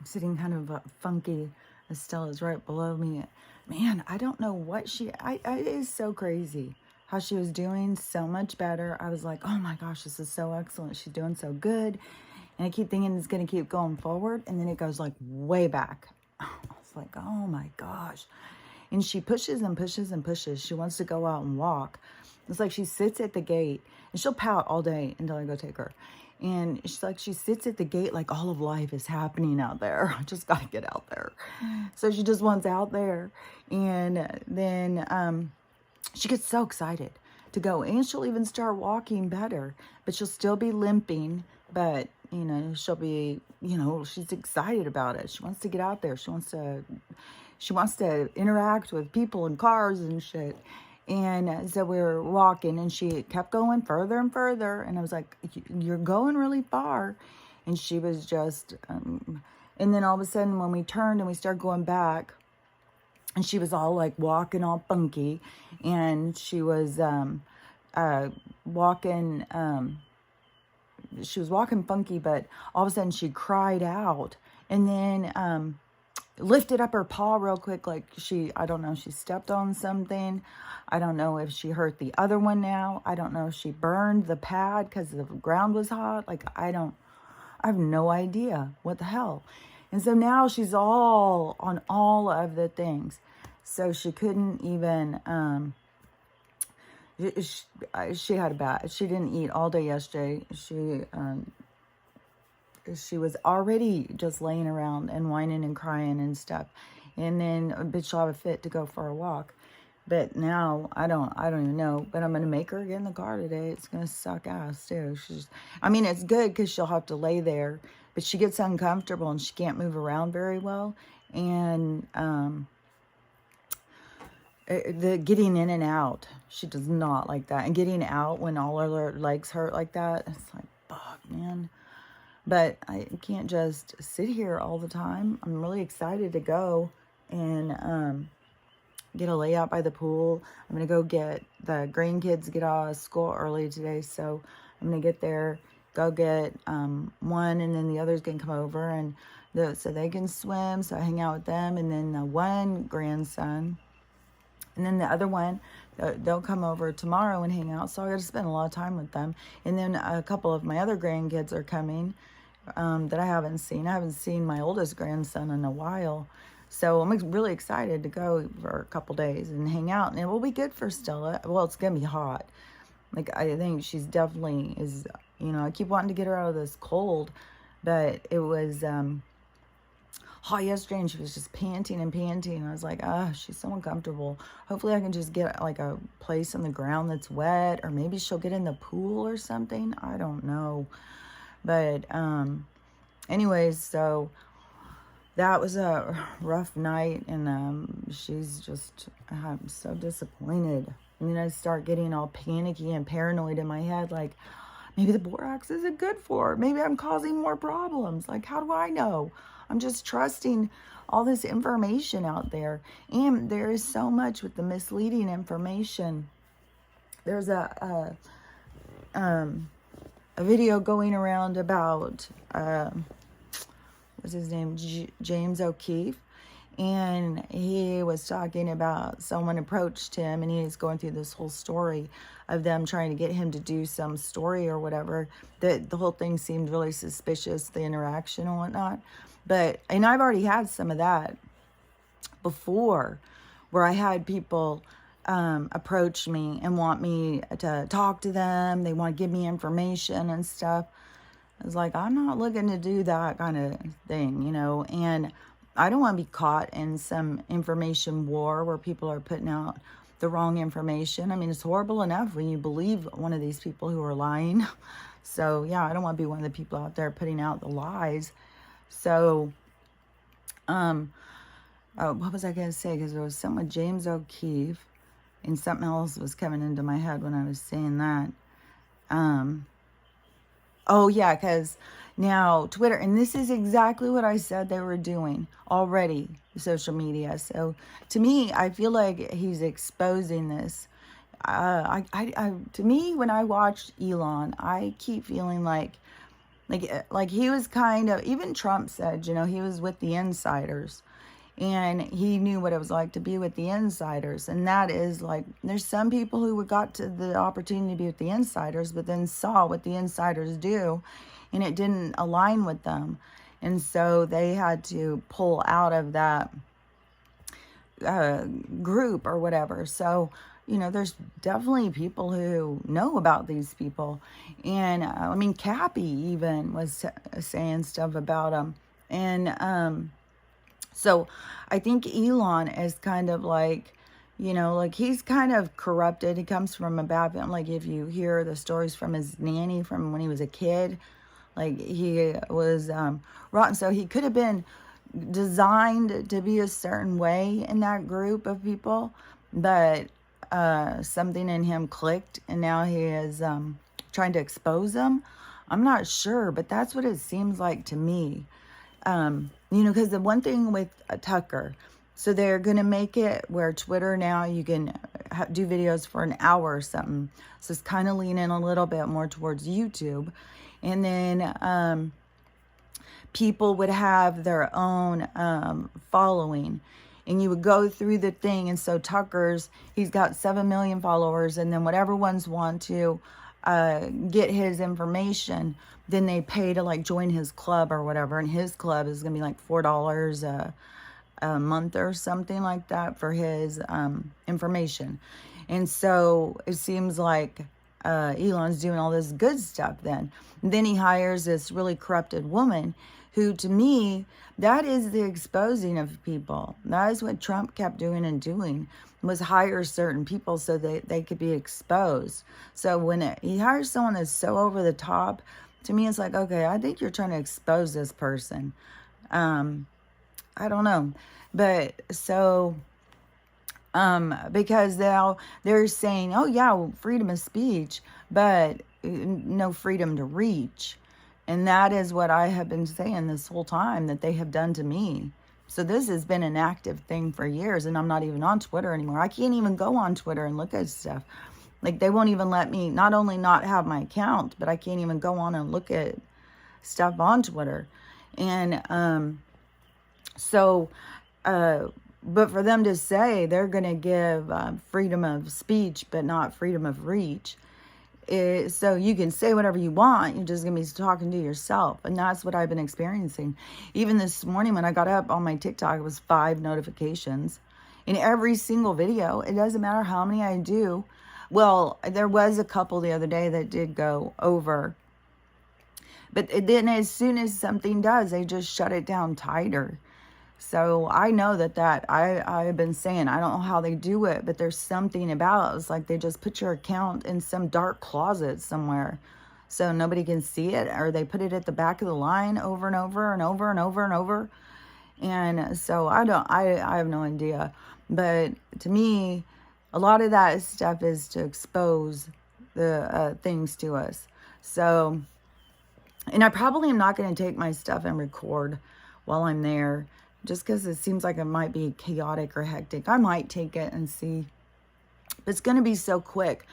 sitting kind of funky. Estella's right below me. Man, I don't know what it is so crazy how she was doing so much better. I was like, oh my gosh, this is so excellent. She's doing so good. And I keep thinking it's going to keep going forward. And then it goes like way back. I was like, oh my gosh. And she pushes and pushes and pushes. She wants to go out and walk. It's like she sits at the gate and she'll pout all day until I go take her. And she's like, she sits at the gate like all of life is happening out there. I just got to get out there. So she just wants out there. And then she gets so excited to go. And she'll even start walking better. But she'll still be limping. But, you know, she'll be, you know, she's excited about it. She wants to get out there. She wants to interact with people and cars and shit. And so we were walking and she kept going further and further. And I was like, you're going really far. And she was just, and then all of a sudden when we turned and we started going back, and she was all like walking all funky. And she was walking, she was walking funky, but all of a sudden she cried out. And then lifted up her paw real quick, like I don't know, she stepped on something. I don't know if she hurt the other one now. I don't know if she burned the pad because the ground was hot. Like, I have no idea what the hell. And so now she's all on all of the things. So she couldn't even, she had a bad, she didn't eat all day yesterday. She was already just laying around and whining and crying and stuff. And then, but she'll have a fit to go for a walk. But now, I don't even know. But I'm going to make her get in the car today. It's going to suck ass, too. It's good because she'll have to lay there. But she gets uncomfortable and she can't move around very well. And the getting in and out, she does not like that. And getting out when all her legs hurt like that, it's like, fuck, man. But I can't just sit here all the time. I'm really excited to go and get a layout by the pool. I'm going to go get the grandkids get out of school early today. So I'm going to get there, go get one, and then the others can come over and so they can swim. So I hang out with them. And then the one grandson, and then the other one, they'll come over tomorrow and hang out. So I got to spend a lot of time with them. And then a couple of my other grandkids are coming that I haven't seen. I haven't seen my oldest grandson in a while. So I'm really excited to go for a couple days and hang out. And it will be good for Stella. Well, it's going to be hot. Like, I think she's definitely is, you know, I keep wanting to get her out of this cold. But it was hot yesterday and she was just panting and panting. I was like, she's so uncomfortable. Hopefully I can just get like a place on the ground that's wet, or maybe she'll get in the pool or something. I don't know. But anyways, so that was a rough night, and she's just, I'm so disappointed. And then I start getting all panicky and paranoid in my head, like, maybe the borax isn't good for her. Maybe I'm causing more problems. Like, how do I know? I'm just trusting all this information out there. And there is so much with the misleading information. There's a video going around about, what's his name? James O'Keefe. And he was talking about someone approached him, and he was going through this whole story of them trying to get him to do some story or whatever. The whole thing seemed really suspicious, the interaction and whatnot. And I've already had some of that before, where I had people approach me and want me to talk to them. They want to give me information and stuff. I was like, I'm not looking to do that kind of thing, you know. And I don't want to be caught in some information war where people are putting out the wrong information. I mean, it's horrible enough when you believe one of these people who are lying. So, yeah, I don't want to be one of the people out there putting out the lies. So, what was I going to say? Because there was something with James O'Keefe, and something else was coming into my head when I was saying that. Oh, yeah, because now Twitter, and this is exactly what I said they were doing already, social media. So to me, I feel like he's exposing this. To me, when I watch Elon, I keep feeling like Like he was kind of, even Trump said, you know, he was with the insiders. And he knew what it was like to be with the insiders. And that is like, there's some people who got to the opportunity to be with the insiders, but then saw what the insiders do, and it didn't align with them. And so they had to pull out of that group or whatever. So, you know, there's definitely people who know about these people. And I mean, Cappy even was saying stuff about them. And so I think Elon is kind of like, you know, like he's kind of corrupted. He comes from a bad family. Like if you hear the stories from his nanny from when he was a kid, like he was rotten. So he could have been designed to be a certain way in that group of people, but something in him clicked, and now he is trying to expose them. I'm not sure, but that's what it seems like to me. You know, because the one thing with Tucker, so they're going to make it where Twitter now you can do videos for an hour or something. So it's kind of leaning a little bit more towards YouTube. And then people would have their own following. And you would go through the thing. And so Tucker's, he's got 7 million followers. And then whatever ones want to get his information, then they pay to like join his club or whatever. And his club is going to be like $4 a month or something like that for his information. And so it seems like Elon's doing all this good stuff then. And then he hires this really corrupted woman who, to me, that is the exposing of people. That is what Trump kept doing and doing, was hire certain people so they could be exposed. So when he hires someone that's so over the top, to me it's like, okay, I think you're trying to expose this person. I don't know. But so, because now they're saying, oh yeah, well, freedom of speech, but no freedom to reach. And that is what I have been saying this whole time that they have done to me. So this has been an active thing for years, and I'm not even on Twitter anymore. I can't even go on Twitter and look at stuff. Like they won't even let me not only not have my account, but I can't even go on and look at stuff on Twitter. And but for them to say they're going to give freedom of speech, but not freedom of reach, so you can say whatever you want, you're just going to be talking to yourself. And that's what I've been experiencing. Even this morning when I got up on my TikTok, it was 5 notifications. In every single video, it doesn't matter how many I do. Well, there was a couple the other day that did go over. But then as soon as something does, they just shut it down tighter. So I know that I've been saying, I don't know how they do it, but there's something about it. It's like they just put your account in some dark closet somewhere so nobody can see it, or they put it at the back of the line over and over and over and over and over. And so I have no idea. But to me, a lot of that stuff is to expose the things to us. So, and I probably am not going to take my stuff and record while I'm there, just because it seems like it might be chaotic or hectic. I might take it and see. But it's going to be so quick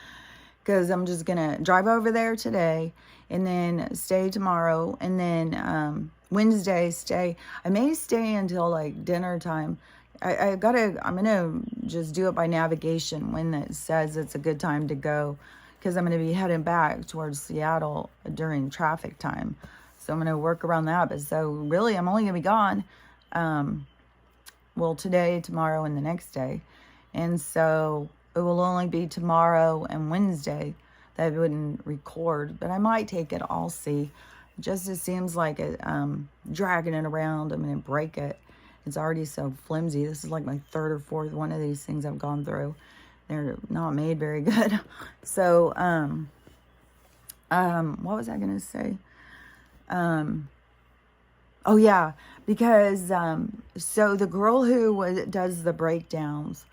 because I'm just going to drive over there today and then stay tomorrow. And then Wednesday stay. I may stay until like dinner time. I'm going to just do it by navigation when it says it's a good time to go, because I'm going to be heading back towards Seattle during traffic time. So I'm going to work around that. But so really, I'm only going to be gone. Well, today, tomorrow, and the next day. And so it will only be tomorrow and Wednesday that I wouldn't record, but I might take it. I'll see. Just it seems like it, dragging it around, I'm going to break it. It's already so flimsy. This is like my 3rd or 4th one of these things I've gone through. They're not made very good. So, what was I going to say? Oh yeah, because, so the girl who does the breakdowns,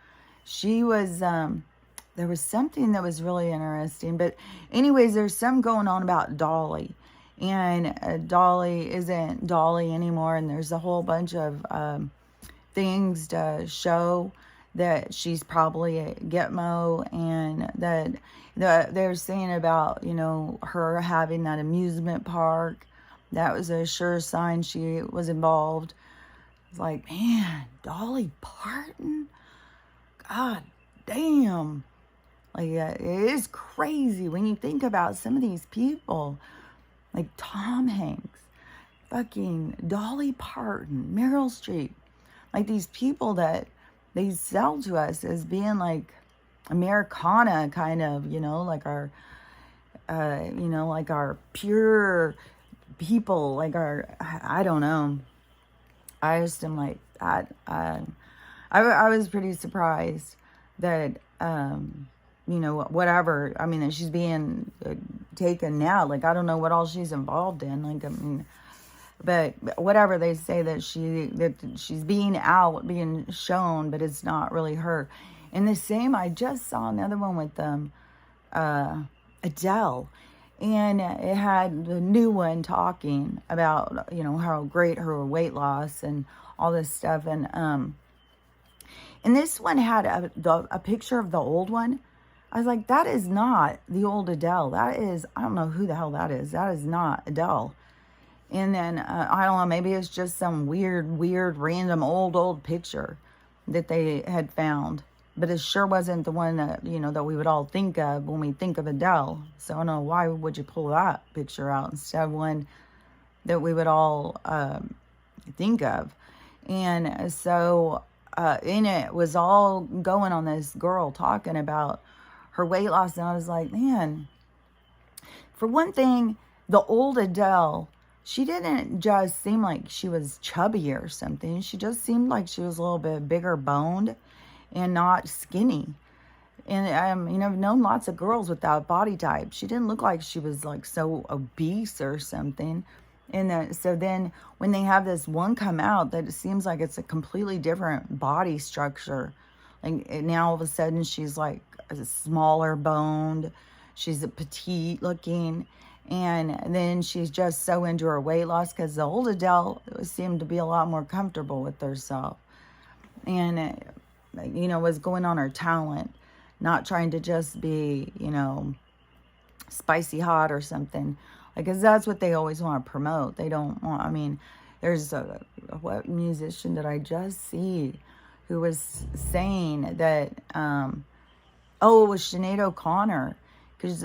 she was, there was something that was really interesting, but anyways, there's some going on about Dolly, and Dolly isn't Dolly anymore. And there's a whole bunch of, things to show that she's probably a Gitmo, and that they're saying about, you know, her having that amusement park That was a sure sign she was involved. It's like, man, Dolly Parton? God damn. Like, it is crazy when you think about some of these people. Like Tom Hanks, fucking Dolly Parton, Meryl Streep. Like these people that they sell to us as being like Americana kind of, like our, like our pure people, like our, I don't know. I just am like, I was pretty surprised that, whatever, I mean, that she's being taken now. Like, I don't know what all she's involved in. Like, I mean, but whatever they say that she's being out, being shown, but it's not really her. And the same, I just saw another one with Adele, and it had the new one talking about, how great her weight loss and all this stuff. And this one had a picture of the old one. I was like, that is not the old Adele. That is, I don't know who the hell that is. That is not Adele. And then, I don't know, maybe it's just some weird, random old picture that they had found. But it sure wasn't the one that, that we would all think of when we think of Adele. So I don't know, why would you pull that picture out instead of one that we would all think of? And so in it was all going on this girl talking about her weight loss. And I was like, man, for one thing, the old Adele, she didn't just seem like she was chubby or something. She just seemed like she was a little bit bigger boned and not skinny. And I've known lots of girls with that body type. She didn't look like she was like so obese or something. And so then when they have this one come out that it seems like it's a completely different body structure, like now all of a sudden she's like a smaller boned, she's a petite looking, and then she's just so into her weight loss, because the old Adele seemed to be a lot more comfortable with herself and was going on her talent, not trying to just be spicy hot or something. Because that's what they always want to promote. They don't want, I mean, there's what musician did I just see who was saying that, it was Sinead O'Connor, because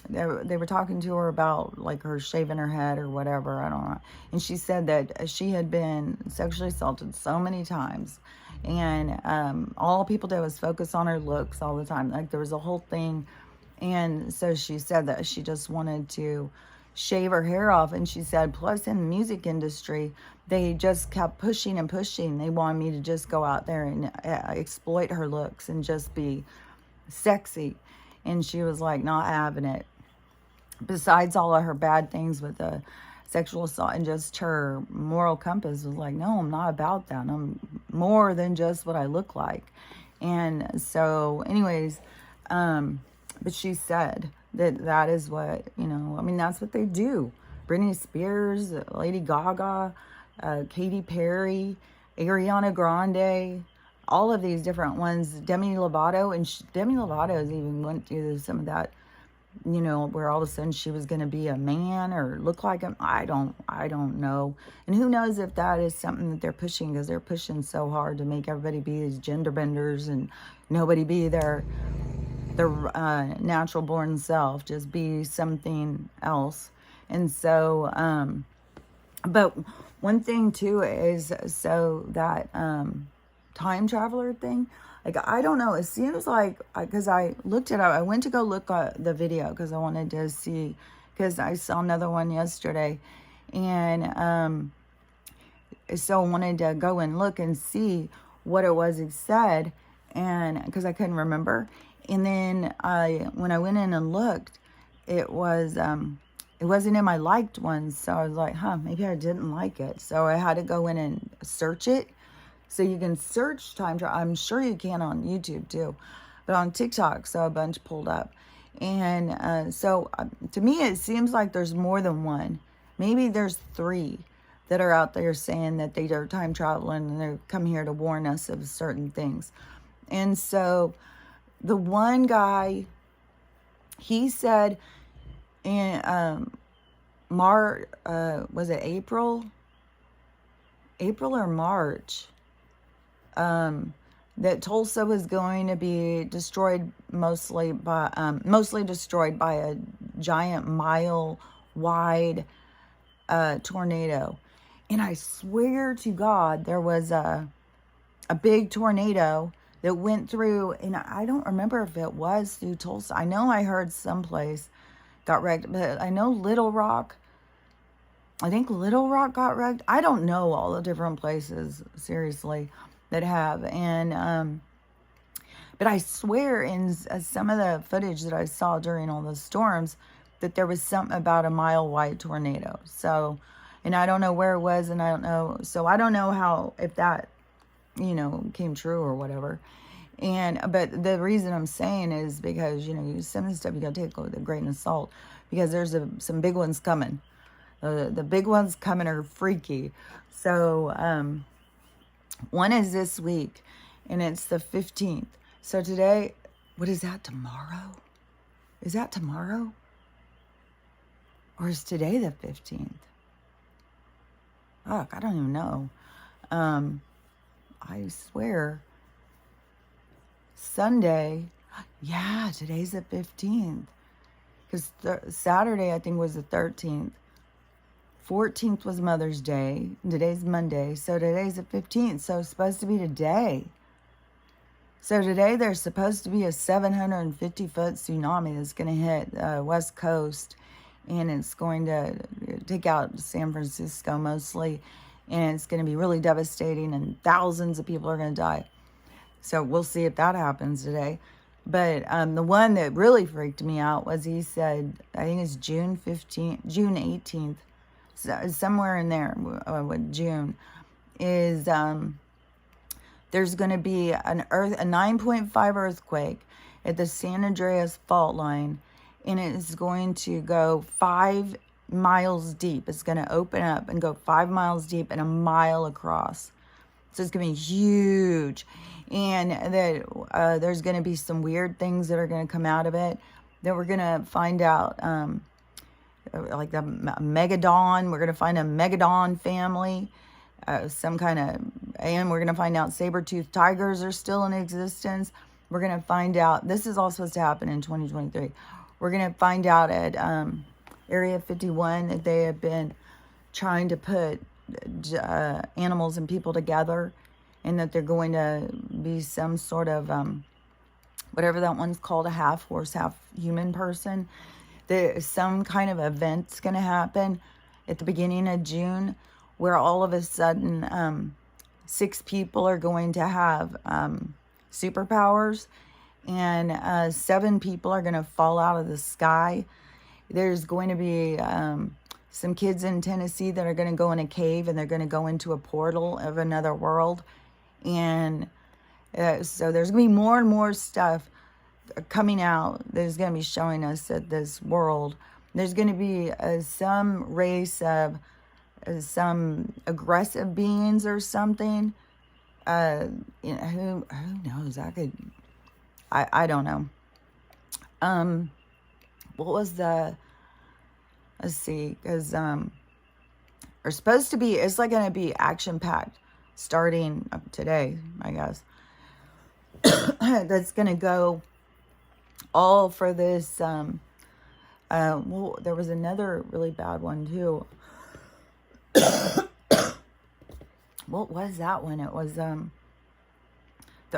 they were talking to her about like her shaving her head or whatever, I don't know. And she said that she had been sexually assaulted so many times. And all people did was focus on her looks all the time. Like there was a whole thing. And so she said that she just wanted to shave her hair off. And she said, plus in the music industry, they just kept pushing and pushing. They wanted me to just go out there and exploit her looks and just be sexy. And she was like not having it. Besides all of her bad things with the sexual assault, and just her moral compass was like, no, I'm not about that. I'm more than just what I look like. And so anyways, but she said that is what, that's what they do. Britney Spears, Lady Gaga, Katy Perry, Ariana Grande, all of these different ones, Demi Lovato. And Demi Lovato has even went through some of that, where all of a sudden she was going to be a man or look like him. I don't know. And who knows if that is something that they're pushing, because they're pushing so hard to make everybody be these gender benders and nobody be their natural born self, just be something else. And so, but one thing too is, so that time traveler thing, like, I don't know, it seems like, because I looked it up, I went to go look at the video because I wanted to see, because I saw another one yesterday, and so I wanted to go and look and see what it was it said, and because I couldn't remember. And then when I went in and looked, it wasn't in my liked ones. So I was like, maybe I didn't like it. So I had to go in and search it. So you can search time travel. I'm sure you can on YouTube too, but on TikTok, so a bunch pulled up. And so to me, it seems like there's more than one. Maybe there's 3 that are out there saying that they are time traveling and they come here to warn us of certain things. And so the one guy, he said, and was it April or March, that Tulsa was going to be destroyed mostly destroyed by a giant mile-wide tornado. And I swear to God, there was a big tornado that went through, and I don't remember if it was through Tulsa. I know I heard someplace got wrecked, but I know I think Little Rock got wrecked. I don't know all the different places, seriously, that have. And, but I swear in some of the footage that I saw during all the storms that there was something about a mile-wide tornado. So, and I don't know where it was, and I don't know. So I don't know if that, came true or whatever. But the reason I'm saying is because, some of the stuff you got to take with a grain of salt, because there's some big ones coming. The big ones coming are freaky. So, one is this week, and it's the 15th. So today, what is that, tomorrow? Is that tomorrow? Or is today the 15th? Fuck, I don't even know. I swear. Sunday, yeah, today's the 15th. Because Saturday, I think, was the 13th. 14th was Mother's Day. Today's Monday. So today's the 15th. So it's supposed to be today. So today there's supposed to be a 750-foot tsunami that's going to hit West Coast. And it's going to take out San Francisco mostly. And it's going to be really devastating. And thousands of people are going to die. So we'll see if that happens today. But the one that really freaked me out was, he said, I think it's June 18th. So somewhere in there with June, is there's going to be a 9.5 earthquake at the San Andreas fault line, and it is going to go 5 miles deep. It's going to open up and go 5 miles deep and a mile across. So it's going to be huge. And that there's going to be some weird things that are going to come out of it, that we're going to find out, like the Megadon. We're going to find a Megadon family, some kind of, and we're going to find out saber-toothed tigers are still in existence. We're going to find out, this is all supposed to happen in 2023. We're going to find out at Area 51 that they have been trying to put animals and people together, and that they're going to be some sort of, whatever that one's called, a half horse, half human person. There's some kind of event's going to happen at the beginning of June, where all of a sudden 6 people are going to have superpowers, and 7 people are going to fall out of the sky. There's going to be some kids in Tennessee that are going to go in a cave, and they're going to go into a portal of another world. And so there's going to be more and more stuff coming out. There's going to be showing us that this world, there's going to be some race of some aggressive beings or something. Who knows? I don't know. What was the, let's see, because there's supposed to be, it's like going to be action-packed starting today, I guess. That's going to go all for this. Well, there was another really bad one too. What was that one? It was the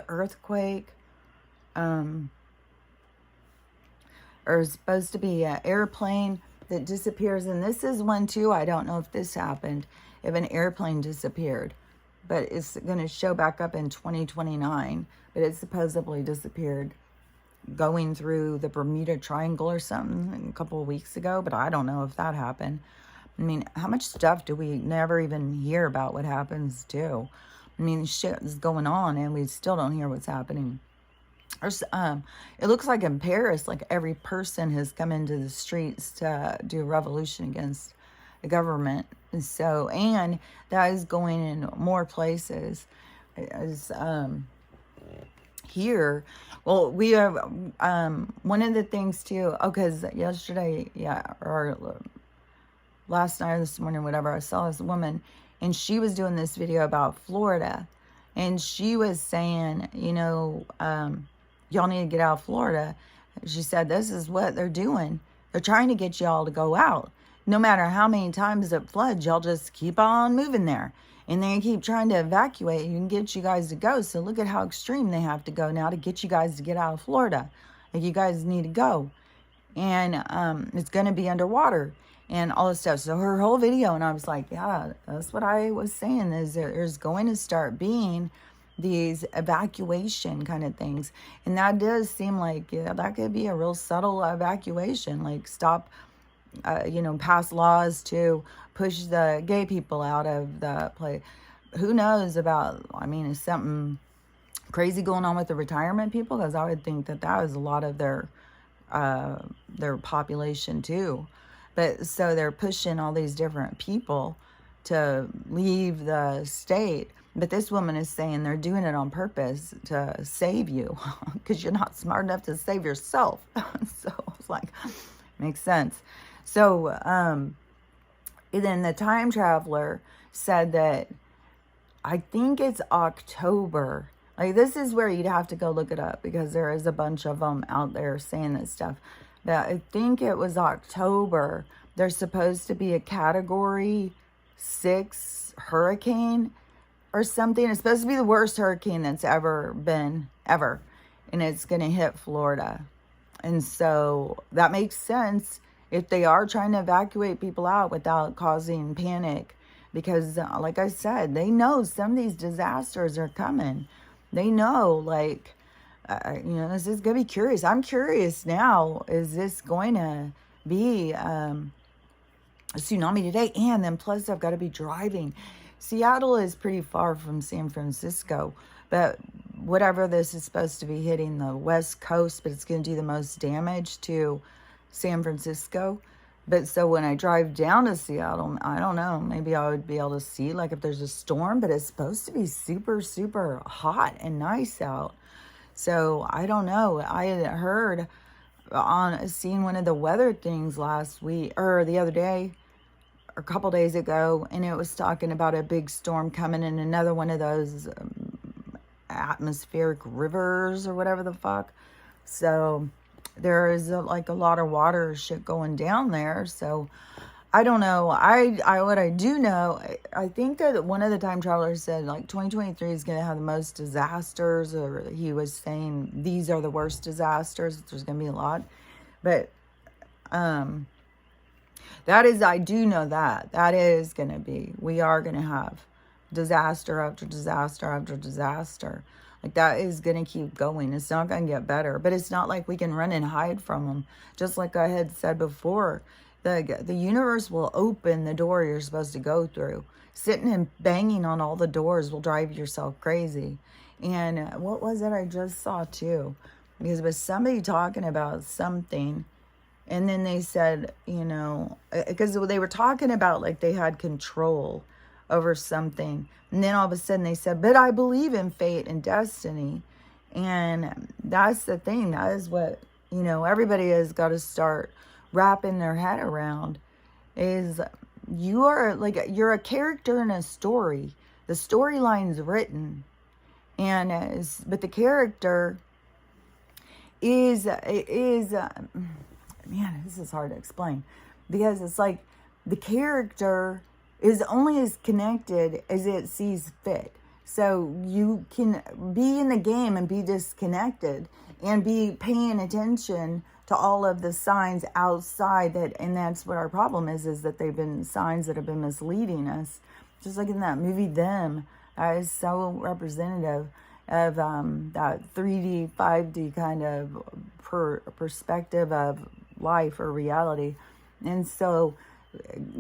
earthquake. Or supposed to be an airplane that disappears. And this is one too. I don't know if this happened, if an airplane disappeared. But it's going to show back up in 2029. But it supposedly disappeared going through the Bermuda Triangle or something a couple of weeks ago. But I don't know if that happened. I mean, how much stuff do we never even hear about what happens too? I mean, shit is going on and we still don't hear what's happening. It looks like in Paris, like every person has come into the streets to do a revolution against the government. And that is going in more places. As here, well, we have one of the things too. Oh, because yesterday, yeah, or last night or this morning, whatever, I saw this woman, and she was doing this video about Florida. And she was saying, y'all need to get out of Florida. She said, this is what they're doing. They're trying to get y'all to go out. No matter how many times it floods, y'all just keep on moving there. And they keep trying to evacuate you and get you guys to go. So look at how extreme they have to go now to get you guys to get out of Florida. Like, you guys need to go. And it's going to be underwater and all this stuff. So her whole video, and I was like, yeah, that's what I was saying, is there's going to start being these evacuation kind of things. And that does seem like, yeah, that could be a real subtle evacuation, like stop, pass laws to push the gay people out of the place. Who knows about, is something crazy going on with the retirement people? Because I would think that was a lot of their population too. But so they're pushing all these different people to leave the state. But this woman is saying they're doing it on purpose to save you because you're not smart enough to save yourself. So it's like, makes sense. So and then the time traveler said that, I think it's October. Like, this is where you'd have to go look it up because there is a bunch of them out there saying this stuff. But I think it was October. There's supposed to be a Category 6 hurricane or something. It's supposed to be the worst hurricane that's ever been, ever. And it's going to hit Florida. And so that makes sense if they are trying to evacuate people out without causing panic. Because, like I said, they know some of these disasters are coming. They know, like, this is going to be curious. I'm curious now, is this going to be a tsunami today? And then plus I've got to be driving. Seattle is pretty far from San Francisco, but whatever, this is supposed to be hitting the West Coast, but it's going to do the most damage to San Francisco. But so when I drive down to Seattle, I don't know, maybe I would be able to see, like, if there's a storm, but it's supposed to be super, super hot and nice out. So I don't know. I had heard seen one of the weather things last week, or the other day, or a couple days ago, and it was talking about a big storm coming in, another one of those atmospheric rivers or whatever the fuck. So there is a lot of water shit going down there. So I don't know. What I do know, I think that one of the time travelers said, like, 2023 is going to have the most disasters, or he was saying these are the worst disasters. There's going to be a lot. But that is, I do know that is going to be, we are going to have disaster after disaster after disaster. Like, that is going to keep going. It's not going to get better. But it's not like we can run and hide from them. Just like I had said before, the universe will open the door you're supposed to go through. Sitting and banging on all the doors will drive yourself crazy. And what was it I just saw too? Because it was somebody talking about something. And then they said, because they were talking about, like, they had control over something. And then all of a sudden they said, but I believe in fate and destiny. And that's the thing. That is what, everybody has got to start wrapping their head around, is you're a character in a story. The storyline's written. But the character is man, this is hard to explain, because it's like the character is only as connected as it sees fit. So you can be in the game and be disconnected and be paying attention to all of the signs outside that, and that's what our problem is that they've been signs that have been misleading us. Just like in that movie Them, that is so representative of that 3D, 5D kind of perspective of life or reality. And so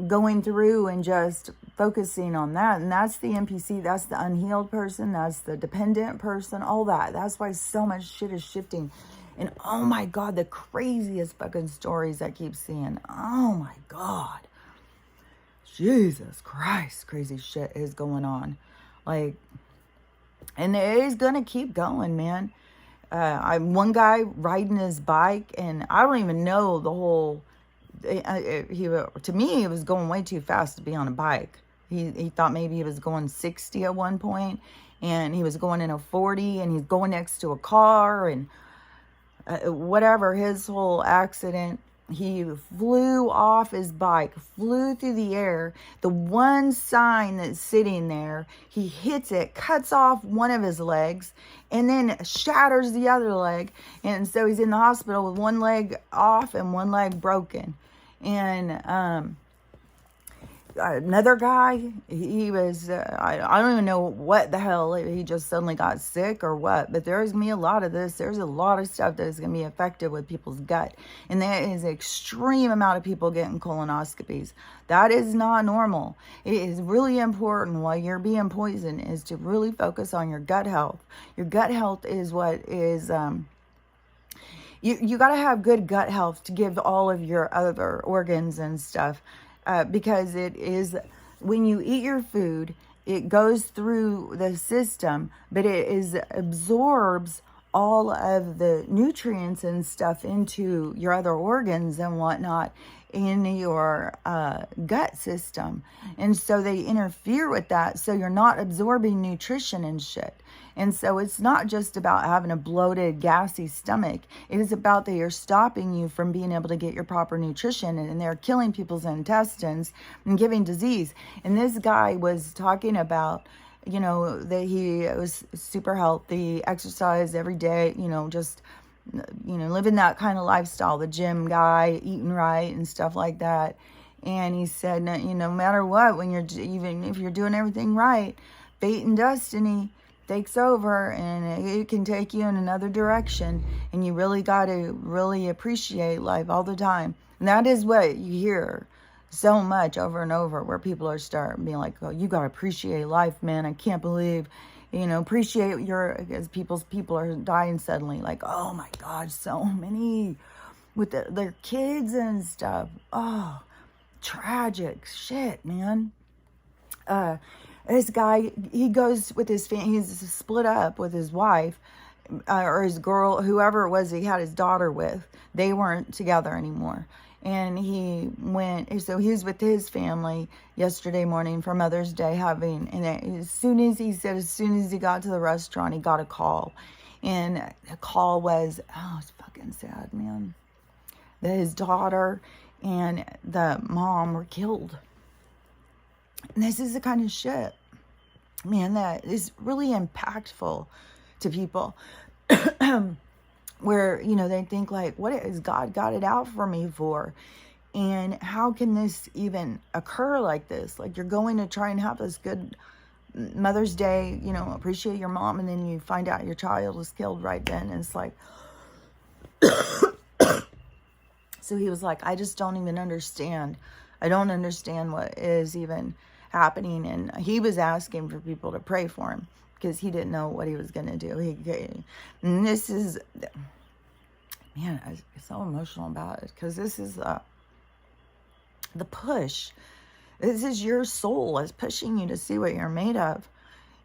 going through and just focusing on that, and that's the NPC, that's the unhealed person, that's the dependent person, all that. That's why so much shit is shifting. And oh my God, the craziest fucking stories I keep seeing. Oh my God. Jesus Christ, crazy shit is going on. Like, and it is gonna keep going, man. I'm one guy riding his bike, and I don't even know the whole To me, he was going way too fast to be on a bike. He thought maybe he was going 60 at one point, and he was going in a 40, and he's going next to a car, and whatever. His whole accident, he flew off his bike, flew through the air. The one sign that's sitting there, he hits it, cuts off one of his legs, and then shatters the other leg. And so he's in the hospital with one leg off and one leg broken. And another guy, he was, I don't even know what the hell, he just suddenly got sick or what, but there's going to be a lot of this. There's a lot of stuff that is going to be affected with people's gut. And there is an extreme amount of people getting colonoscopies. That is not normal. It is really important while you're being poisoned is to really focus on your gut health. Your gut health is what is, you got to have good gut health to give all of your other organs and stuff. Because it is, when you eat your food, it goes through the system, but it absorbs all of the nutrients and stuff into your other organs and whatnot in your gut system. And so they interfere with that, so you're not absorbing nutrition and shit. And so it's not just about having a bloated, gassy stomach. It is about that you're stopping you from being able to get your proper nutrition, and they're killing people's intestines and giving disease. And this guy was talking about, that he was super healthy, exercise every day, just, living that kind of lifestyle, the gym guy, eating right and stuff like that. And he said, no matter what, even if you're doing everything right, fate and destiny takes over, and it can take you in another direction, and you really got to really appreciate life all the time. And that is what you hear so much over and over, where people are starting being like, oh, you got to appreciate life, man. I can't believe, appreciate as people are dying suddenly, like, oh my God, so many with their kids and stuff. Oh, tragic shit, man. This guy, he goes with his family, he's split up with his wife, or his girl, whoever it was he had his daughter with. They weren't together anymore. And he was with his family yesterday morning for Mother's Day and as soon as he got to the restaurant, he got a call. And the call was, it's fucking sad, man, that his daughter and the mom were killed. And this is the kind of shit, man, that is really impactful to people. Where, they think like, what is God got it out for me for? And how can this even occur like this? Like, you're going to try and have this good Mother's Day, appreciate your mom, and then you find out your child was killed right then. And it's like, so he was like, I just don't even understand. I don't understand what is even happening. And he was asking for people to pray for him because he didn't know what he was going to do. And this is, man, I'm so emotional about it, because this is the push. This is your soul is pushing you to see what you're made of.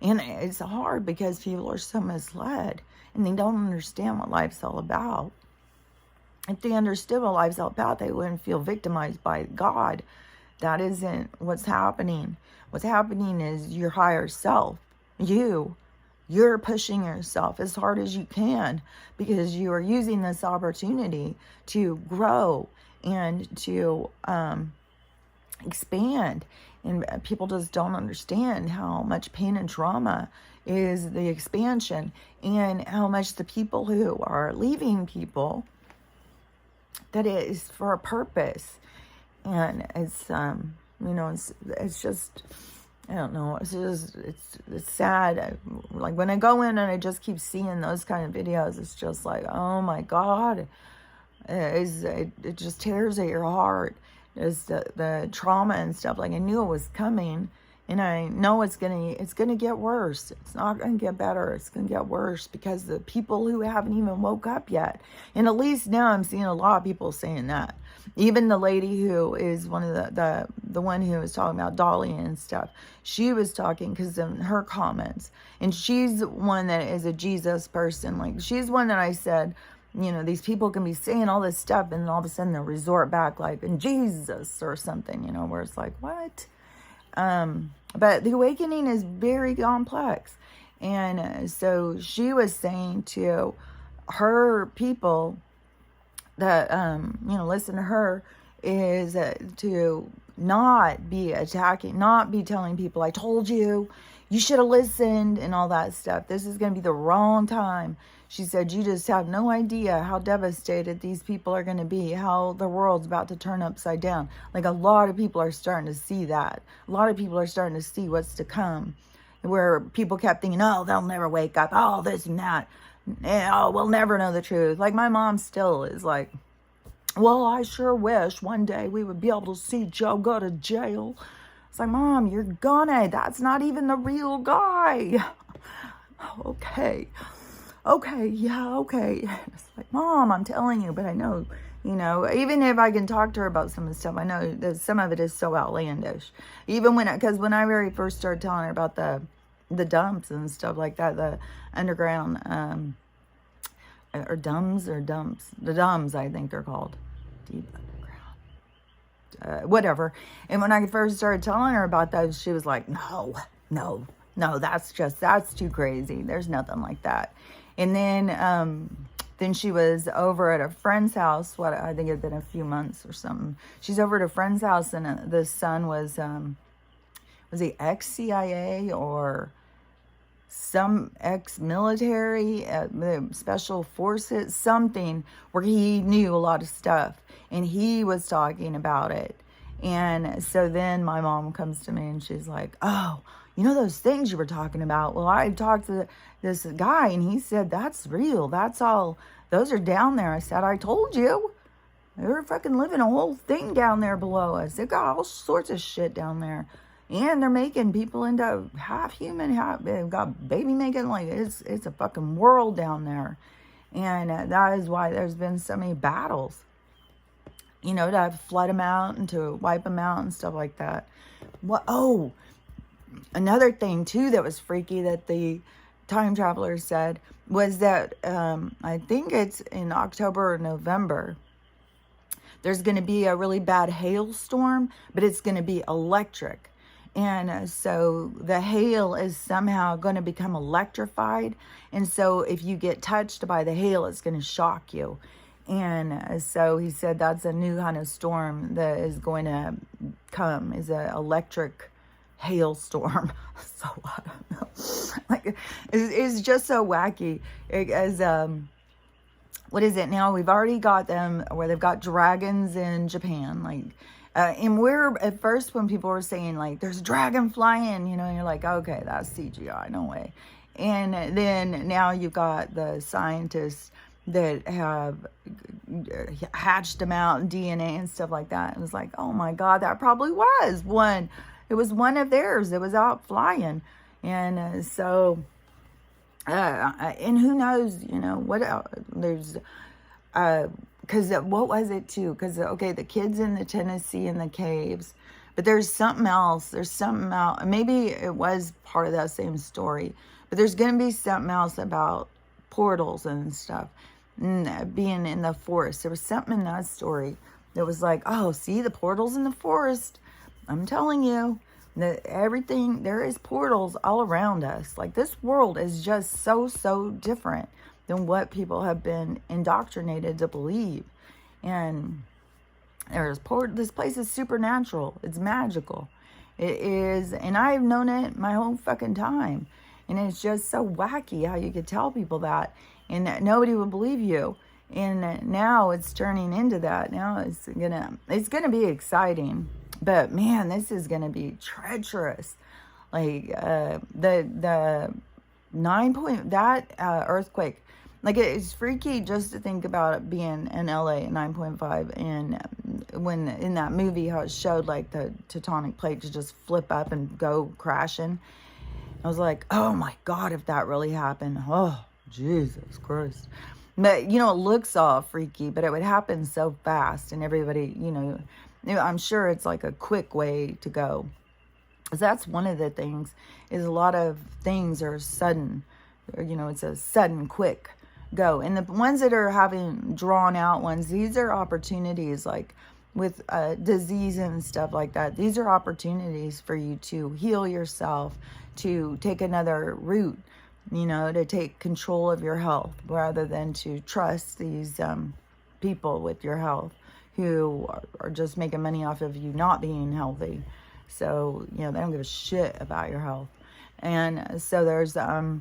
And it's hard because people are so misled and they don't understand what life's all about. If they understood what life's all about, they wouldn't feel victimized by God. That isn't what's happening. What's happening is your higher self. You're pushing yourself as hard as you can because you are using this opportunity to grow and to expand. And people just don't understand how much pain and trauma is the expansion, and how much the people who are leaving people, that it is for a purpose. And it's it's just, I don't know, it's sad. Like, when I go in and I just keep seeing those kind of videos, it's just like, oh my God, it just tears at your heart. There's the trauma and stuff. Like, I knew it was coming, and I know it's gonna get worse. It's not gonna get better. It's gonna get worse because the people who haven't even woke up yet. And at least now I'm seeing a lot of people saying that. Even the lady who is one of the one who was talking about Dolly and stuff, she was talking because of her comments. And she's one that is a Jesus person. Like, she's one that I said, you know, these people can be saying all this stuff and then all of a sudden they'll resort back like in Jesus or something, you know, where it's like, what? But the awakening is very complex. And so she was saying to her people that, you know, listen to her, is to not be attacking, not be telling people, I told you, you should have listened and all that stuff. This is going to be the wrong time. She said, you just have no idea how devastated these people are going to be, how the world's about to turn upside down. Like a lot of people are starting to see that. A lot of people are starting to see what's to come. Where people kept thinking, oh, they'll never wake up, oh, this and that. Oh, we'll never know the truth. Like my mom still is like, well, I sure wish one day we would be able to see Joe go to jail. It's like, Mom, you're gonna. That's not even the real guy. Okay. Okay, yeah, okay. It's like, Mom, I'm telling you, but I know, you know, even if I can talk to her about some of the stuff, I know that some of it is so outlandish. Even because when I very first started telling her about the dumps and stuff like that, the underground, or dumps, the dumbs, I think they're called, deep underground, whatever. And when I first started telling her about those, she was like, no, that's too crazy. There's nothing like that. And then she was over at a friend's house. I think it had been a few months or something. She's over at a friend's house, and the son was he ex-CIA or some ex-military, special forces, something where he knew a lot of stuff, and he was talking about it. And so then my mom comes to me and she's like, oh, you know those things you were talking about? Well, I talked to this guy and he said, that's real. That's all. Those are down there. I said, I told you. They're fucking living a whole thing down there below us. They got all sorts of shit down there. And they're making people into half human, they've got baby making. Like, it's a fucking world down there. And that is why there's been so many battles. You know, to flood them out and to wipe them out and stuff like that. Oh, another thing too that was freaky that the time traveler said was that I think it's in October or November, there's going to be a really bad hailstorm, but it's going to be electric. And so the hail is somehow going to become electrified. And so if you get touched by the hail, it's going to shock you. And so he said that's a new kind of storm that is going to come, is an electric hailstorm. So I don't know. Like, it's just so wacky. What is it now? We've already got them where they've got dragons in Japan. Like, and we're at first when people were saying like, there's a dragon flying, you know, and you're like, okay, that's CGI, no way. And then now you've got the scientists that have hatched them out in DNA and stuff like that. It was like, oh my God, that probably was one. It was one of theirs that was out flying. And so, and who knows, you know, what else? There's, because what was it too? Because, okay, the kids in the Tennessee in the caves, but there's something else. There's something else. Maybe it was part of that same story, but there's going to be something else about portals and stuff, and being in the forest. There was something in that story that was like, oh, see the portals in the forest. I'm telling you that everything, there is portals all around us. Like, this world is just so different than what people have been indoctrinated to believe. And this place is supernatural. It's magical. It is, and I've known it my whole fucking time. And it's just so wacky how you could tell people that, and nobody would believe you. And now it's turning into that. Now it's gonna be exciting. But man, this is gonna be treacherous. Like the 9 that earthquake. Like, it's freaky just to think about it being in LA at 9.5, and when in that movie how it showed like the tectonic plate to just flip up and go crashing. I was like, oh my God, if that really happened. Oh, Jesus Christ. But, you know, it looks all freaky, but it would happen so fast, and everybody, you know, I'm sure it's like a quick way to go. Because that's one of the things, is a lot of things are sudden. You know, it's a sudden, quick go. And the ones that are having drawn out ones, these are opportunities, like with disease and stuff like that. These are opportunities for you to heal yourself, to take another route, you know, to take control of your health rather than to trust these people with your health who are just making money off of you not being healthy. So, you know, they don't give a shit about your health. And so there's the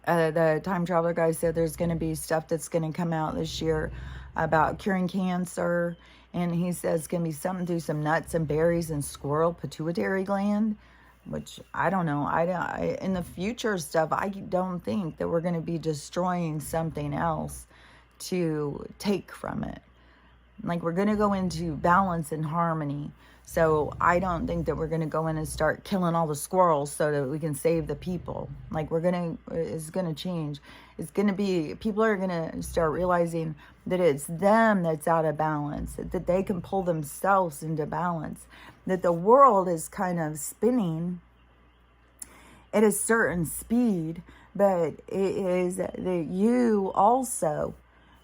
time traveler guy said there's going to be stuff that's going to come out this year about curing cancer. And he says it's going to be something through some nuts and berries and squirrel pituitary gland, which I don't know. In the future stuff, I don't think that we're going to be destroying something else to take from it. Like, we're going to go into balance and harmony. So I don't think that we're going to go in and start killing all the squirrels so that we can save the people. Like, it's going to change. It's going to be, people are going to start realizing that it's them that's out of balance, that they can pull themselves into balance, that the world is kind of spinning at a certain speed, but it is that you also,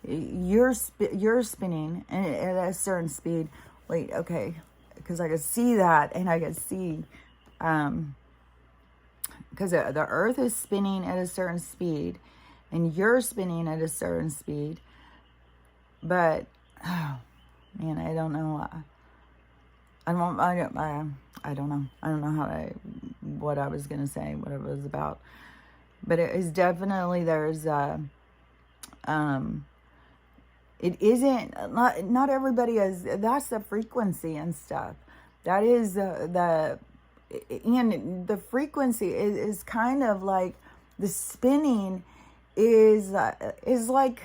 you're spinning at a certain speed. Wait, okay. Because I could see that, and I could see, because the earth is spinning at a certain speed, and you're spinning at a certain speed, but, oh, man, I don't know, I don't know what I was going to say, what it was about, but it is definitely, there's, it isn't, not everybody is, that's the frequency and stuff. That is and the frequency is kind of like, the spinning is like,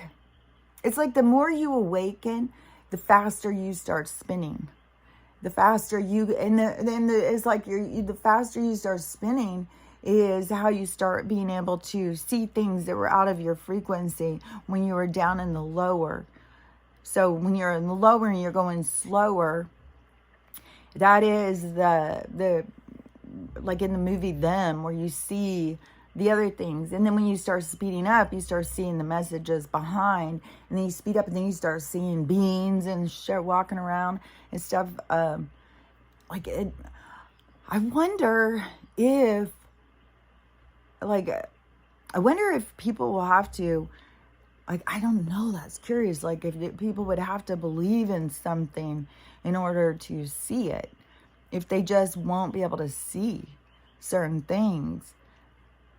it's like the more you awaken, the faster you start spinning. The faster you, it's like the faster you start spinning is how you start being able to see things that were out of your frequency when you were down in the lower. So when you're in the lower and you're going slower, that is the like in the movie Them, where you see the other things. And then when you start speeding up, you start seeing the messages behind. And then you speed up and then you start seeing beings and shit walking around and stuff. I wonder if people will have to, like, I don't know, that's curious. Like, if people would have to believe in something in order to see it. If they just won't be able to see certain things.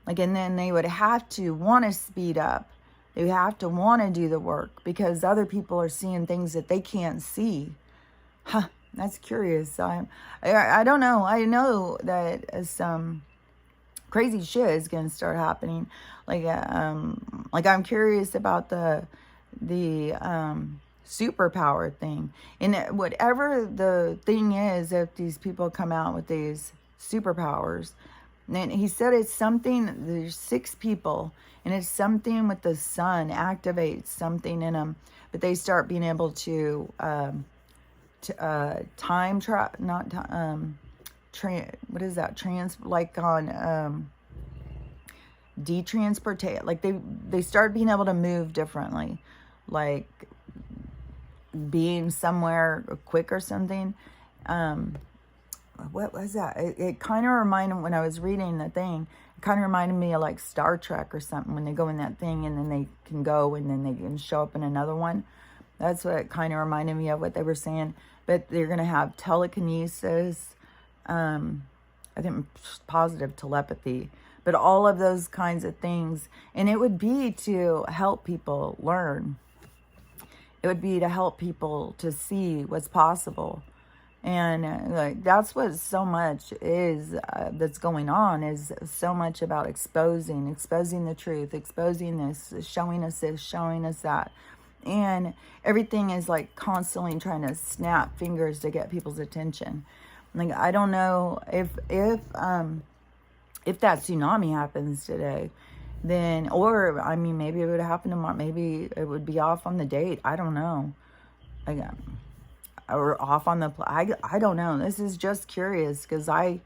Like, and then they would have to want to speed up. They would have to want to do the work because other people are seeing things that they can't see. Huh, that's curious. I don't know. I know that some crazy shit is going to start happening. Like I'm curious about the superpower thing. And whatever the thing is, if these people come out with these superpowers, and he said it's something, there's 6 people, and it's something with the sun activates something in them, but they start being able to time trap, not what is that? Like on detransportate. Like they start being able to move differently, like being somewhere quick or something. What was that? It kind of reminded, when I was reading the thing, it kind of reminded me of like Star Trek or something, when they go in that thing and then they can go and then they can show up in another one. That's what it kind of reminded me of, what they were saying. But they're going to have telekinesis, I think positive telepathy, but all of those kinds of things. And it would be to help people learn. It would be to help people to see what's possible. And like that's what so much is that's going on, is so much about exposing the truth, exposing this, showing us that. And everything is like constantly trying to snap fingers to get people's attention. Like, I don't know if that tsunami happens today, then, or I mean, maybe it would happen tomorrow. Maybe it would be off on the date. I don't know. Or off on the, I don't know. This is just curious because I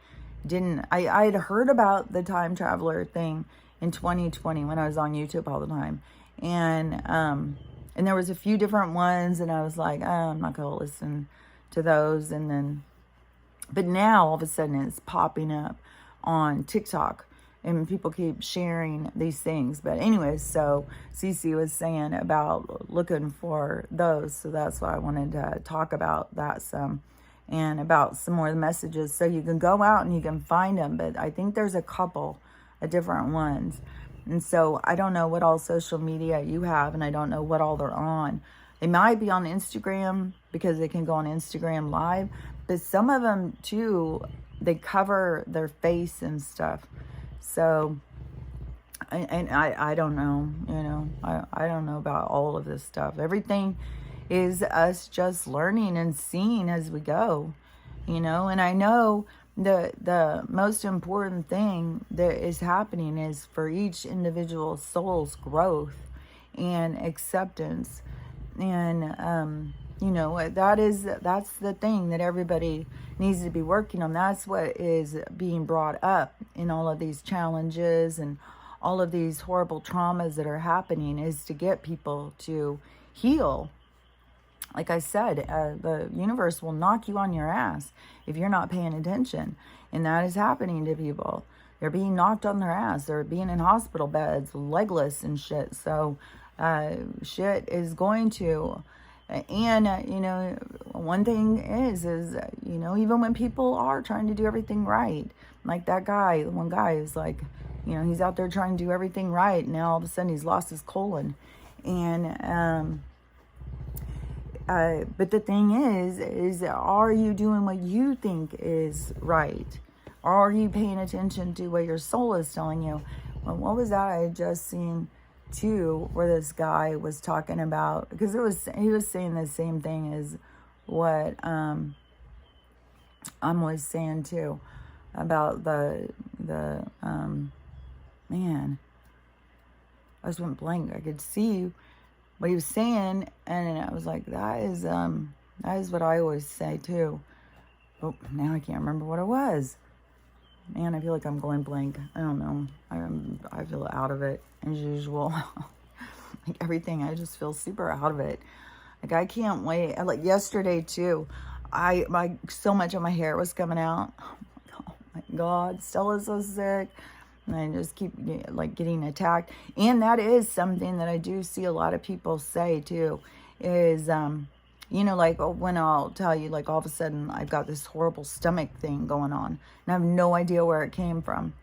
had heard about the time traveler thing in 2020 when I was on YouTube all the time. And there was a few different ones, and I was like, oh, I'm not going to listen to those. And then, but now all of a sudden it's popping up on TikTok, and people keep sharing these things. But anyways, so Cece was saying about looking for those. So that's why I wanted to talk about that some, and about some more of the messages. So you can go out and you can find them. But I think there's a couple of different ones. And so I don't know what all social media you have, and I don't know what all they're on. They might be on Instagram because they can go on Instagram Live. But some of them too, they cover their face and stuff. So, and I don't know, I don't know about all of this stuff. Everything is us just learning and seeing as we go, and I know the most important thing that is happening is for each individual soul's growth and acceptance. And, that's the thing that everybody needs to be working on. That's what is being brought up in all of these challenges and all of these horrible traumas that are happening, is to get people to heal. Like I said, the universe will knock you on your ass if you're not paying attention. And that is happening to people. They're being knocked on their ass. They're being in hospital beds, legless and shit. So shit is going to... And, one thing is, even when people are trying to do everything right, like that guy, the one guy is like, he's out there trying to do everything right. And now all of a sudden he's lost his colon. And, but the thing is, are you doing what you think is right? Are you paying attention to what your soul is telling you? Well, what was that I had just seen too, where this guy was talking about, because he was saying the same thing as what I was saying too, about the man, I just went blank. I could see what he was saying, and I was like, that is what I always say too. Oh, now I can't remember what it was. Man, I feel like I'm going blank. I don't know. I feel out of it as usual. Like everything, I just feel super out of it. Like I can't wait. Like yesterday too, so much of my hair was coming out. Oh my God, Stella's so sick. And I just keep getting attacked. And that is something that I do see a lot of people say too, is when I'll tell you, all of a sudden I've got this horrible stomach thing going on, and I have no idea where it came from.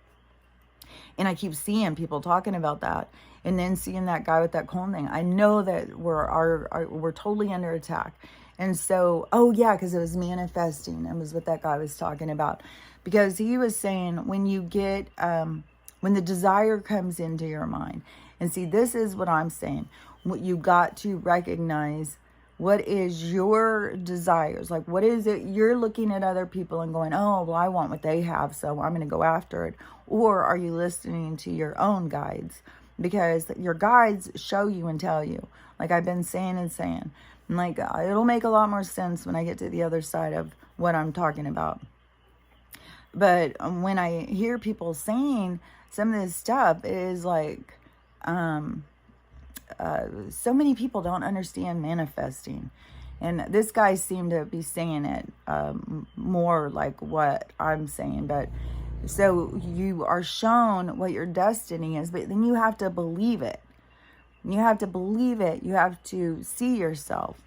And I keep seeing people talking about that, and then seeing that guy with that colon thing. I know that we're totally under attack. And so, oh yeah, because it was manifesting. It was what that guy was talking about. Because he was saying when you get, when the desire comes into your mind, and see, this is what I'm saying. What you got to recognize, what is your desires? Like, what is it? You're looking at other people and going, oh, well, I want what they have, so I'm going to go after it. Or are you listening to your own guides? Because your guides show you and tell you, like I've been saying and saying. And it'll make a lot more sense when I get to the other side of what I'm talking about. But when I hear people saying some of this stuff, it is like... so many people don't understand manifesting, and this guy seemed to be saying it more like what I'm saying. But so you are shown what your destiny is, but then you have to believe it. You have to believe it. You have to see yourself.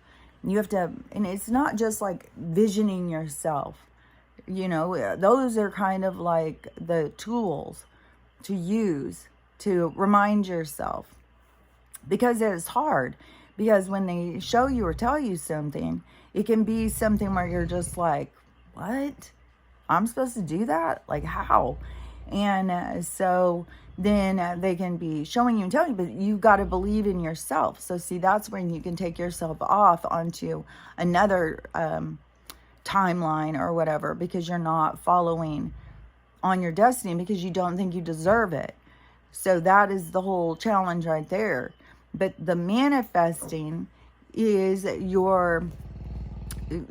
You have to, and it's not just like visioning yourself. Those are kind of like the tools to use to remind yourself. Because it's hard. Because when they show you or tell you something, it can be something where you're just like, what? I'm supposed to do that? Like, how? And so then they can be showing you and telling you, but you've got to believe in yourself. So see, that's when you can take yourself off onto another timeline or whatever, because you're not following on your destiny because you don't think you deserve it. So that is the whole challenge right there. But the manifesting is your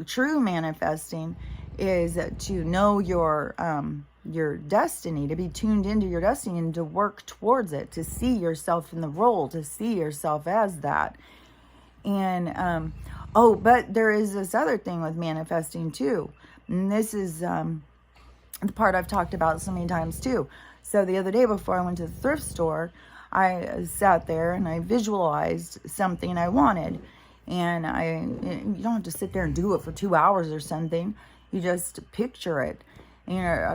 true manifesting is to know your your destiny, to be tuned into your destiny and to work towards it, to see yourself in the role, to see yourself as that. And oh, but there is this other thing with manifesting too, and this is the part I've talked about so many times too. So the other day before I went to the thrift store, I sat there and I visualized something I wanted. And you don't have to sit there and do it for 2 hours or something. You just picture it.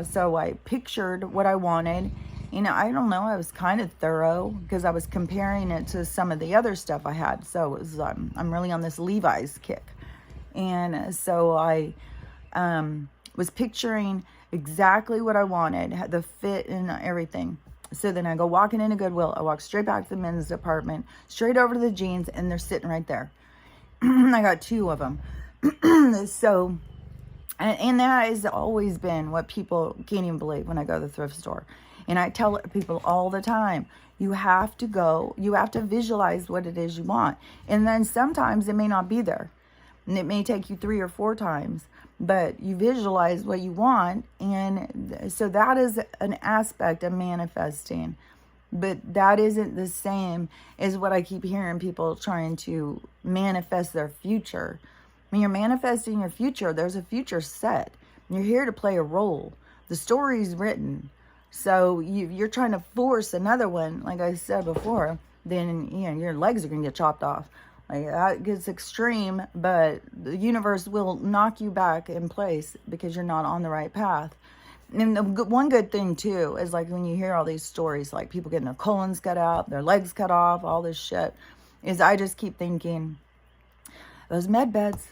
So I pictured what I wanted. I don't know, I was kind of thorough because I was comparing it to some of the other stuff I had. So it was, I'm really on this Levi's kick. And so I was picturing exactly what I wanted, had the fit and everything. So then I go walking into Goodwill. I walk straight back to the men's department, straight over to the jeans, and they're sitting right there. I got 2 of them. So, and that has always been what people can't even believe when I go to the thrift store. And I tell people all the time, you have to visualize what it is you want. And then sometimes it may not be there. And it may take you 3 or 4 times, but you visualize what you want. And so that is an aspect of manifesting. But that isn't the same as what I keep hearing people trying to manifest their future. When you're manifesting your future, there's a future set. You're here to play a role. The story's written. So you're trying to force another one, like I said before, then your legs are going to get chopped off. Like, that gets extreme, but the universe will knock you back in place because you're not on the right path. And one good thing too is, like, when you hear all these stories, like people getting their colons cut out, their legs cut off, all this shit, is I just keep thinking, those med beds,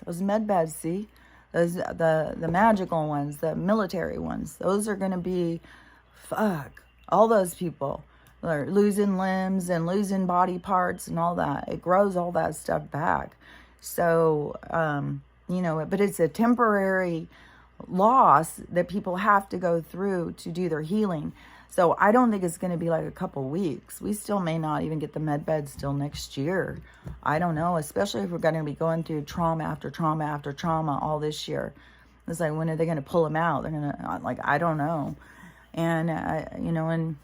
see, those the magical ones, the military ones, those are gonna be, fuck, all those people are losing limbs and losing body parts and all that. It grows all that stuff back. So but it's a temporary loss that people have to go through to do their healing. So I don't think it's going to be like a couple weeks. We still may not even get the med beds till next year. I don't know, especially if we're going to be going through trauma after trauma after trauma all this year. It's like, when are they going to pull them out? They're going to, like, I don't know. And and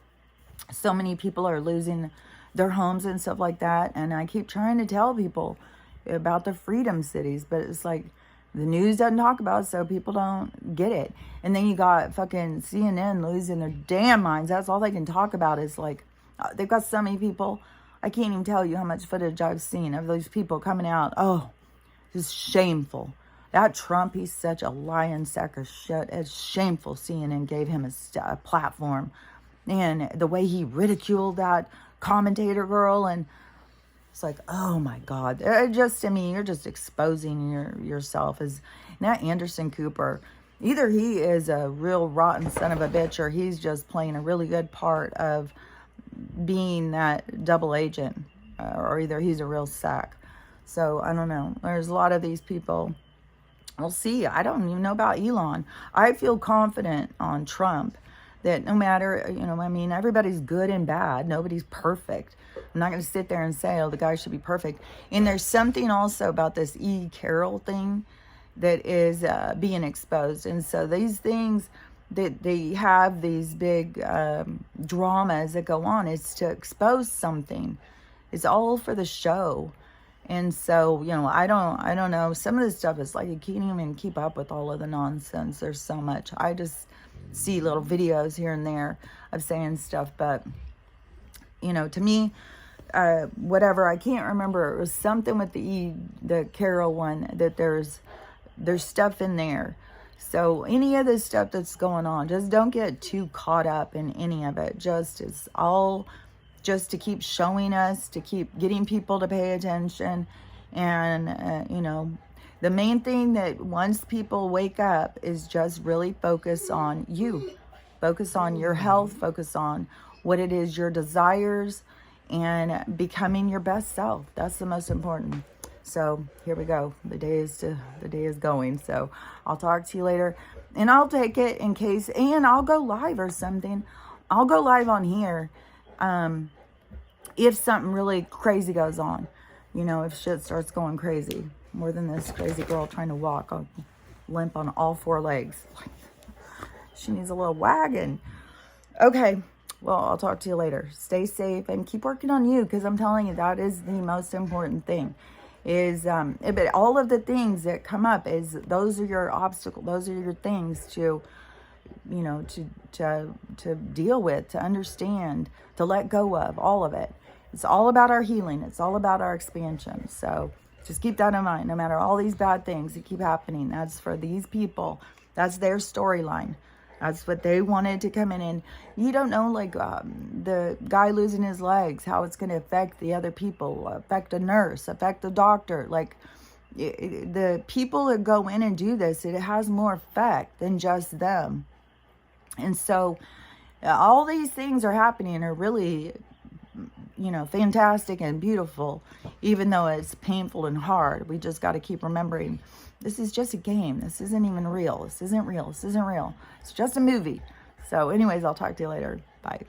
so many people are losing their homes and stuff like that. And I keep trying to tell people about the freedom cities, but it's like, the news doesn't talk about it, so people don't get it. And then you got fucking CNN losing their damn minds. That's all they can talk about is, like, they've got so many people. I can't even tell you how much footage I've seen of those people coming out. Oh, it's shameful. That Trump, he's such a lying sack of shit. It's shameful CNN gave him a platform. And the way he ridiculed that commentator girl, and it's like, oh my God. You're just exposing yourself as that Anderson Cooper. Either he is a real rotten son of a bitch, or he's just playing a really good part of being that double agent, or either he's a real sack. So I don't know. There's a lot of these people. We'll see. I don't even know about Elon. I feel confident on Trump that no matter, everybody's good and bad. Nobody's perfect. I'm not going to sit there and say, oh, the guy should be perfect. And there's something also about this E. Carroll thing that is being exposed. And so these things that they have, these big dramas that go on, is to expose something. It's all for the show. And so, I don't know. Some of this stuff is like, you can't even keep up with all of the nonsense. There's so much. I just see little videos here and there of saying stuff, but to me, whatever, I can't remember, it was something with the Carol one, that there's stuff in there. So any of this stuff that's going on, just don't get too caught up in any of it. It's all just to keep showing us, to keep getting people to pay attention. And the main thing that once people wake up is just really focus on you. Focus on your health. Focus on what it is, your desires, and becoming your best self. That's the most important. So here we go. The day is going. So I'll talk to you later. And I'll take it in case, and I'll go live or something. I'll go live on here if something really crazy goes on. If shit starts going crazy. More than this crazy girl trying to walk. I'll limp on all 4 legs. She needs a little wagon. Okay. Well, I'll talk to you later. Stay safe and keep working on you, because I'm telling you, that is the most important thing. Is but all of the things that come up, is those are your obstacles. Those are your things to, you know, to deal with, to understand, to let go of, all of it. It's all about our healing. It's all about our expansion. So just keep that in mind. No matter all these bad things that keep happening, that's for these people. That's their storyline. That's what they wanted to come in. And you don't know, like, the guy losing his legs, how it's going to affect the other people, affect a nurse, affect the doctor. Like, the people that go in and do this, it has more effect than just them. And so all these things are happening, are really, you know, fantastic and beautiful, even though it's painful and hard. We just got to keep remembering, this is just a game. This isn't even real. This isn't real. This isn't real. It's just a movie. So anyways, I'll talk to you later. Bye.